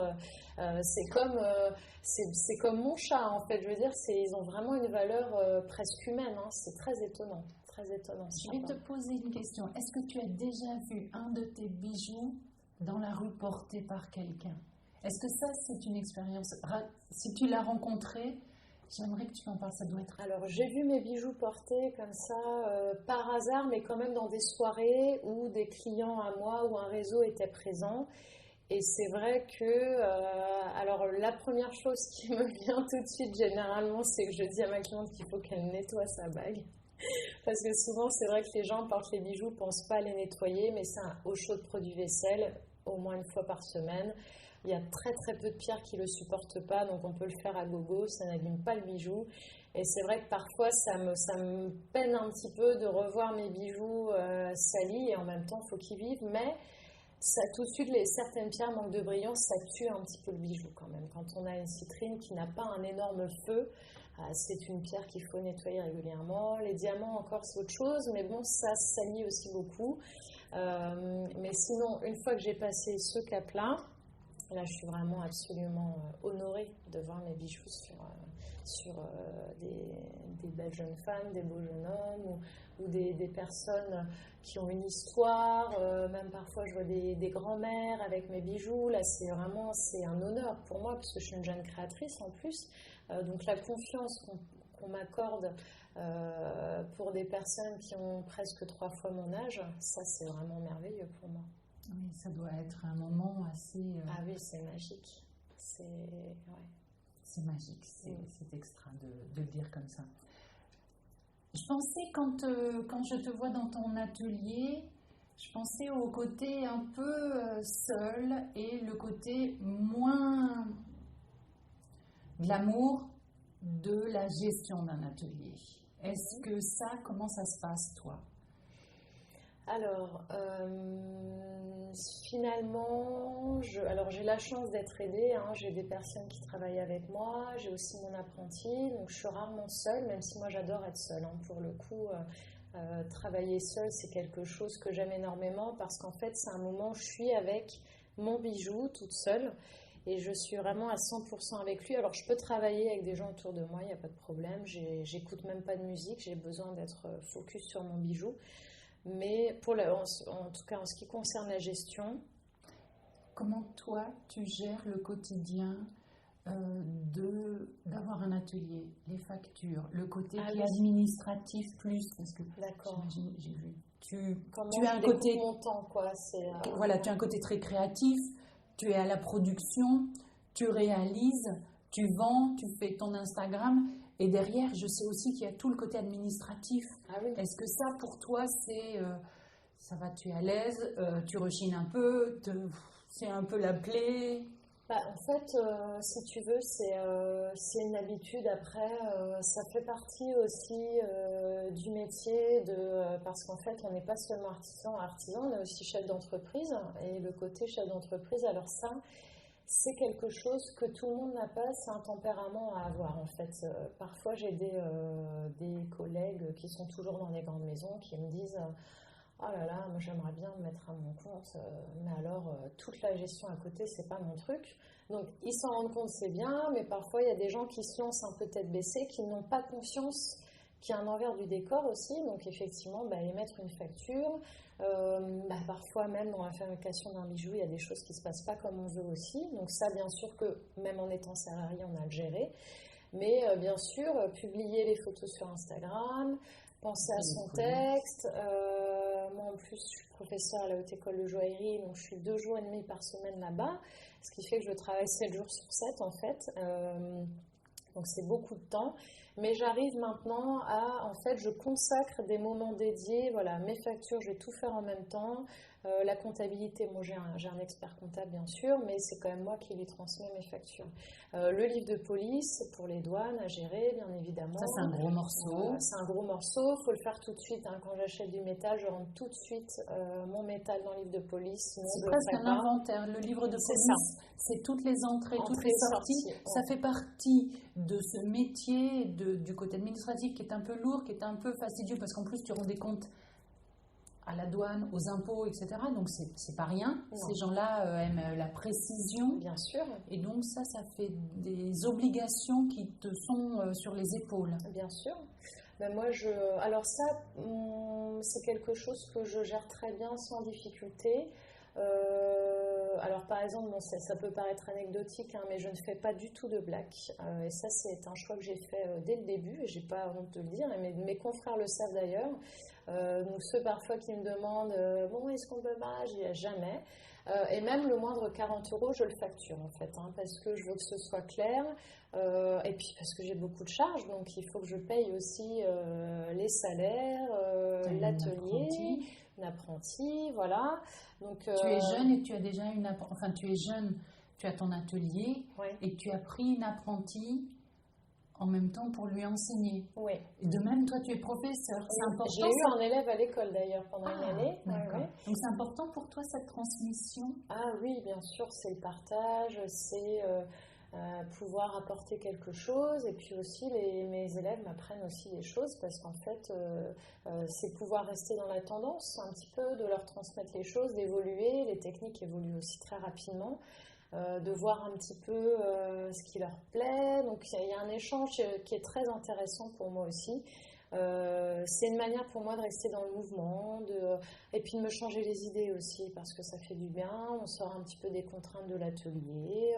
c'est comme mon chat, en fait. Je veux dire, ils ont vraiment une valeur presque humaine. Hein. C'est très étonnant. Très étonnant. Je vais te poser une question. Est-ce que tu as déjà vu un de tes bijoux dans la rue porté par quelqu'un? Est-ce que ça, c'est une expérience? Si tu l'as rencontré, j'aimerais que tu m'en parles. Ça doit être... Alors, j'ai vu mes bijoux portés comme ça, par hasard, mais quand même dans des soirées où des clients à moi ou un réseau étaient présents. Et c'est vrai que, alors la première chose qui me vient tout de suite généralement, c'est que je dis à ma cliente qu'il faut qu'elle nettoie sa bague. Parce que souvent, c'est vrai que les gens portent les bijoux, ne pensent pas à les nettoyer, mais c'est un eau chaude produit vaisselle, au moins une fois par semaine. Il y a très très peu de pierres qui ne le supportent pas, donc on peut le faire à gogo, ça n'abîme pas le bijou. Et c'est vrai que parfois, ça me peine un petit peu de revoir mes bijoux salis, et en même temps, il faut qu'ils vivent, mais... Ça, tout de suite, certaines pierres manquent de brillance, ça tue un petit peu le bijou quand même. Quand on a une citrine qui n'a pas un énorme feu, c'est une pierre qu'il faut nettoyer régulièrement. Les diamants, encore, c'est autre chose, mais bon, ça salit aussi beaucoup. Mais sinon, une fois que j'ai passé ce cap-là, là, je suis vraiment absolument honorée de voir mes bijoux sur des belles jeunes femmes, des beaux jeunes hommes ou des personnes qui ont une histoire. Même parfois, je vois des grands-mères avec mes bijoux. Là, c'est un honneur pour moi parce que je suis une jeune créatrice en plus. Donc, la confiance qu'on m'accorde pour des personnes qui ont presque 3 fois mon âge, ça, c'est vraiment merveilleux pour moi. Oui, ça doit être un moment assez... Ah oui, c'est magique. C'est magique, c'est extra de le dire comme ça. Je pensais, quand je te vois dans ton atelier, je pensais au côté un peu seul et le côté moins glamour de la gestion d'un atelier. Est-ce que comment ça se passe, toi? Alors, finalement, j'ai la chance d'être aidée. Hein. J'ai des personnes qui travaillent avec moi. J'ai aussi mon apprenti. Donc, je suis rarement seule, même si moi, j'adore être seule. Hein. Pour le coup, travailler seule, c'est quelque chose que j'aime énormément parce qu'en fait, c'est un moment où je suis avec mon bijou toute seule et je suis vraiment à 100% avec lui. Alors, je peux travailler avec des gens autour de moi, il n'y a pas de problème. J'écoute même pas de musique. J'ai besoin d'être focus sur mon bijou. Mais en tout cas, en ce qui concerne la gestion... Comment toi, tu gères le quotidien d'avoir un atelier, les factures, le côté qui est administratif plus, parce que j'imagine, j'ai vu, tu as un côté... mon temps, quoi. Voilà, tu as un côté très créatif, tu es à la production, tu réalises, tu vends, tu fais ton Instagram... Et derrière, je sais aussi qu'il y a tout le côté administratif. Ah oui. Est-ce que ça, pour toi, ça va, tu es à l'aise, tu rechines un peu, c'est un peu la plaie? En fait, si tu veux, c'est une habitude. Après, ça fait partie aussi du métier, parce qu'en fait, on n'est pas seulement artisan, on est aussi chef d'entreprise. Et le côté chef d'entreprise, alors ça... c'est quelque chose que tout le monde n'a pas, c'est un tempérament à avoir en fait. Parfois j'ai des collègues qui sont toujours dans des grandes maisons qui me disent oh là là, moi j'aimerais bien me mettre à mon compte, mais alors toute la gestion à côté c'est pas mon truc. Donc ils s'en rendent compte, c'est bien, mais parfois il y a des gens qui se lancent un peu tête baissée, qui n'ont pas conscience qu'il y a un envers du décor aussi, donc effectivement émettre une facture. Parfois même dans la fabrication d'un bijou il y a des choses qui ne se passent pas comme on veut aussi, donc ça bien sûr que même en étant salarié on a le géré, mais bien sûr publier les photos sur Instagram, penser à son texte. Moi en plus je suis professeure à la Haute École de Joaillerie, donc je suis 2 jours et demi par semaine là-bas, ce qui fait que je travaille 7 jours sur 7 en fait, donc c'est beaucoup de temps. Mais j'arrive maintenant en fait, je consacre des moments dédiés, voilà, mes factures, je vais tout faire en même temps. La comptabilité, moi j'ai un expert comptable bien sûr, mais c'est quand même moi qui lui transmets mes factures. Le livre de police pour les douanes à gérer, bien évidemment. Ça, c'est un gros morceau. C'est un gros morceau, il faut le faire tout de suite. Quand j'achète du métal, je rentre tout de suite mon métal dans le livre de police. C'est presque un inventaire. Le livre de police, c'est toutes les entrées, toutes les sorties. Ça fait partie de ce métier du côté administratif qui est un peu lourd, qui est un peu fastidieux, parce qu'en plus, tu rends des comptes à la douane, aux impôts, etc. Donc, c'est pas rien. Non. Ces gens-là aiment la précision. Bien sûr. Et donc, ça fait des obligations qui te sont sur les épaules. Bien sûr. Ben moi, alors ça, c'est quelque chose que je gère très bien, sans difficulté. Alors, par exemple, ça peut paraître anecdotique, mais je ne fais pas du tout de blagues. Et ça, c'est un choix que j'ai fait dès le début, et j'ai pas honte de le dire, et mes confrères le savent d'ailleurs. Donc ceux parfois qui me demandent bon, est-ce qu'on peut pas, je dis jamais, et même le moindre 40 € je le facture en fait, parce que je veux que ce soit clair, et puis parce que j'ai beaucoup de charges, donc il faut que je paye aussi les salaires, l'atelier, une apprentie, voilà. Donc tu es jeune et tu as déjà tu es jeune, tu as ton atelier, ouais. Et tu as pris une apprentie en même temps pour lui enseigner. Oui. De même, toi, tu es professeur. C'est important. J'ai eu un élève à l'école d'ailleurs pendant une année. D'accord. Ouais. Donc c'est important pour toi cette transmission? Ah oui, bien sûr, c'est le partage, c'est pouvoir apporter quelque chose, et puis aussi mes élèves m'apprennent aussi des choses, parce qu'en fait c'est pouvoir rester dans la tendance un petit peu, de leur transmettre les choses, d'évoluer. Les techniques évoluent aussi très rapidement. De voir un petit peu ce qui leur plaît. Donc il y a un échange qui est très intéressant pour moi aussi. C'est une manière pour moi de rester dans le mouvement, et puis de me changer les idées aussi, parce que ça fait du bien. On sort un petit peu des contraintes de l'atelier.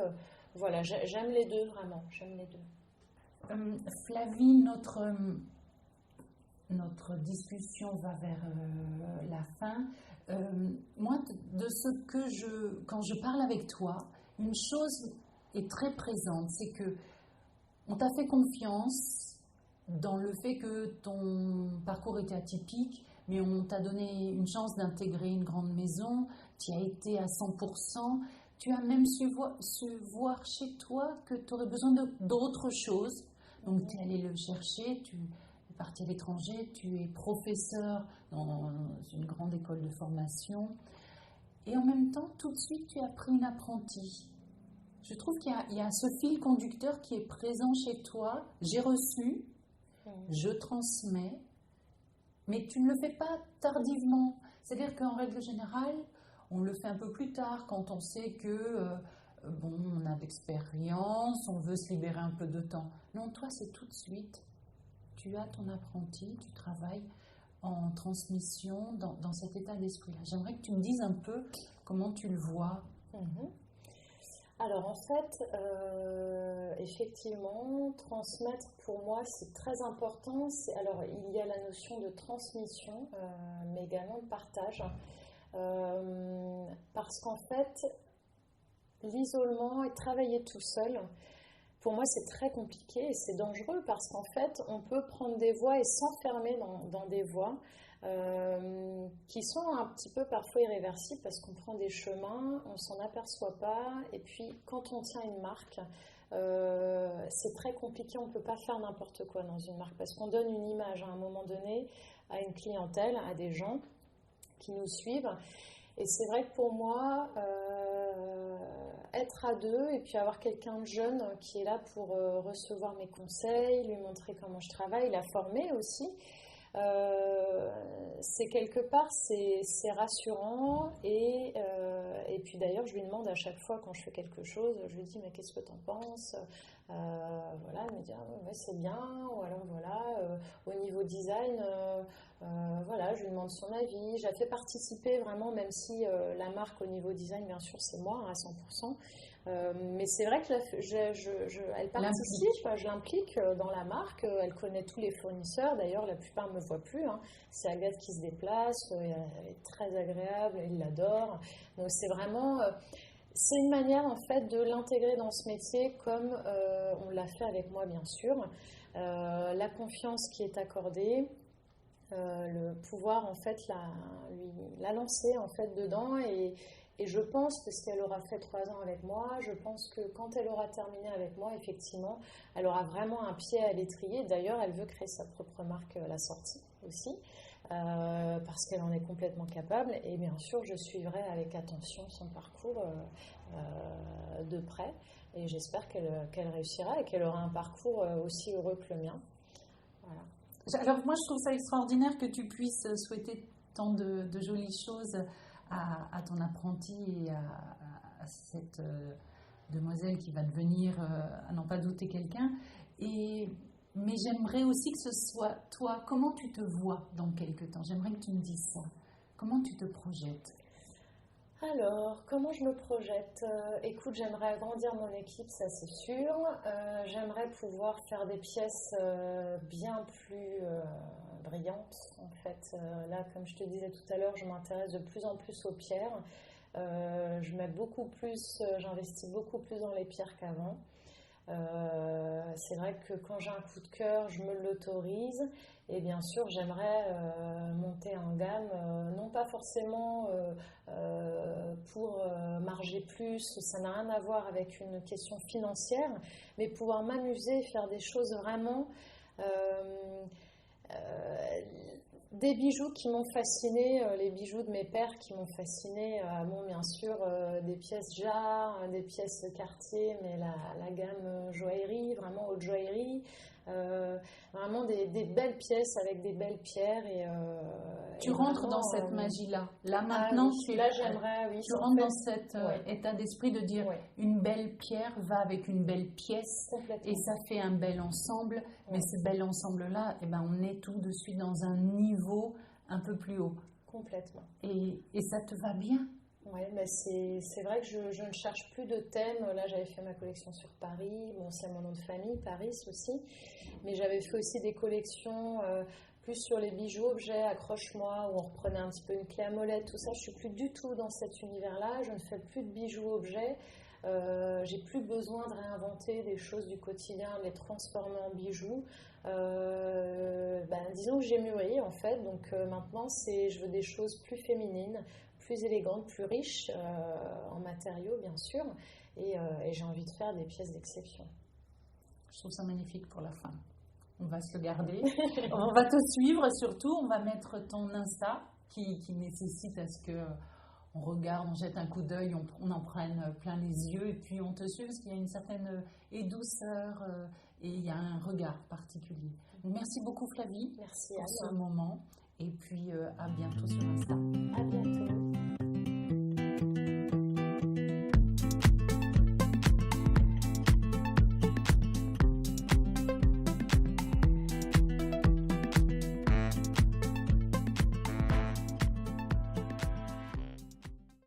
Voilà, j'aime les deux, vraiment, j'aime les deux. Flavie, notre discussion va vers la fin. Moi, quand je parle avec toi, une chose est très présente, c'est que on t'a fait confiance dans le fait que ton parcours était atypique, mais on t'a donné une chance d'intégrer une grande maison, tu y as été à 100%, tu as même su voir chez toi que tu aurais besoin d'autre chose, donc tu es allé le chercher, tu es parti à l'étranger, tu es professeur dans une grande école de formation, et en même temps, tout de suite, tu as pris une apprentie. Je trouve qu'il y a ce fil conducteur qui est présent chez toi. J'ai reçu, je transmets, mais tu ne le fais pas tardivement. C'est-à-dire qu'en règle générale, on le fait un peu plus tard, quand on sait que, on a de l'expérience, on veut se libérer un peu de temps. Non, toi, c'est tout de suite. Tu as ton apprenti, tu travailles en transmission dans cet état d'esprit-là. J'aimerais que tu me dises un peu comment tu le vois. Alors en fait, effectivement, transmettre pour moi c'est très important. Alors il y a la notion de transmission, mais également de partage. Parce qu'en fait, l'isolement et travailler tout seul, pour moi c'est très compliqué et c'est dangereux, parce qu'en fait on peut prendre des voies et s'enfermer dans des voies qui sont un petit peu parfois irréversibles, parce qu'on prend des chemins, on s'en aperçoit pas, et puis quand on tient une marque, c'est très compliqué, on ne peut pas faire n'importe quoi dans une marque, parce qu'on donne une image à un moment donné à une clientèle, à des gens qui nous suivent. Et c'est vrai que pour moi, être à deux et puis avoir quelqu'un de jeune qui est là pour recevoir mes conseils, lui montrer comment je travaille, la former aussi. C'est quelque part, c'est rassurant et puis d'ailleurs je lui demande à chaque fois quand je fais quelque chose, je lui dis mais qu'est-ce que t'en penses, voilà, elle me dit ah, ouais, c'est bien, ou alors voilà, au niveau design, voilà, je lui demande son avis, je la fais participer vraiment, même si la marque au niveau design bien sûr c'est moi à 100%. Mais c'est vrai que elle participe, je l'implique dans la marque, elle connaît tous les fournisseurs, d'ailleurs la plupart ne me voient plus, hein. C'est Agathe qui se déplace, elle est très agréable, elle l'adore, donc c'est vraiment, c'est une manière en fait de l'intégrer dans ce métier comme on l'a fait avec moi bien sûr, la confiance qui est accordée, le pouvoir en fait la lancer en fait dedans et je pense, parce qu'elle aura fait 3 ans avec moi, je pense que quand elle aura terminé avec moi, effectivement, elle aura vraiment un pied à l'étrier. D'ailleurs, elle veut créer sa propre marque à la sortie aussi, parce qu'elle en est complètement capable. Et bien sûr, je suivrai avec attention son parcours de près. Et j'espère qu'elle réussira et qu'elle aura un parcours aussi heureux que le mien. Voilà. Alors moi, je trouve ça extraordinaire que tu puisses souhaiter tant de jolies choses à ton apprenti et à cette demoiselle qui va devenir, à n'en pas douter, quelqu'un. Mais j'aimerais aussi que ce soit toi. Comment tu te vois dans quelques temps? J'aimerais que tu me dises ça. Comment tu te projettes? Alors, comment je me projette? Écoute, j'aimerais agrandir mon équipe, ça c'est sûr. J'aimerais pouvoir faire des pièces bien plus brillantes. En fait, là, comme je te disais tout à l'heure, je m'intéresse de plus en plus aux pierres. J'investis beaucoup plus dans les pierres qu'avant. C'est vrai que quand j'ai un coup de cœur, je me l'autorise. Et bien sûr, j'aimerais monter en gamme, non pas forcément pour marger plus, ça n'a rien à voir avec une question financière, mais pouvoir m'amuser, faire des choses vraiment... des bijoux qui m'ont fascinée, les bijoux de mes pères qui m'ont fascinée, bon, bien sûr des pièces jarres, des pièces Cartier, mais la gamme joaillerie, vraiment haute joaillerie, vraiment des belles pièces avec des belles pierres. Tu rentres dans cette magie-là. Là maintenant, oui, là j'aimerais, oui, tu rentres dans cet état d'esprit de dire une belle pierre va avec une belle pièce et ça fait un bel ensemble. Mais ce bel ensemble-là, eh ben, on est tout de suite dans un niveau un peu plus haut. Complètement. Et ça te va bien? Oui, mais c'est vrai que je ne cherche plus de thème. Là, j'avais fait ma collection sur Paris. Bon, c'est mon nom de famille, Paris aussi. Mais j'avais fait aussi des collections plus sur les bijoux, objets, accroche-moi, où on reprenait un petit peu une clé à molette, tout ça. Je ne suis plus du tout dans cet univers-là. Je ne fais plus de bijoux, objets. J'ai plus besoin de réinventer des choses du quotidien, de les transformer en bijoux. Disons que j'ai mûri en fait. Donc maintenant, je veux des choses plus féminines, plus élégantes, plus riches en matériaux bien sûr, et j'ai envie de faire des pièces d'exception. Je trouve ça magnifique pour la fin. On va se le garder. On va te suivre surtout. On va mettre ton Insta qui nécessite à ce que on regarde, on jette un coup d'œil, on en prenne plein les yeux et puis on te suit parce qu'il y a une certaine douceur et il y a un regard particulier. Merci beaucoup Flavie. Merci pour ce moment et puis à bientôt sur Insta. À bientôt.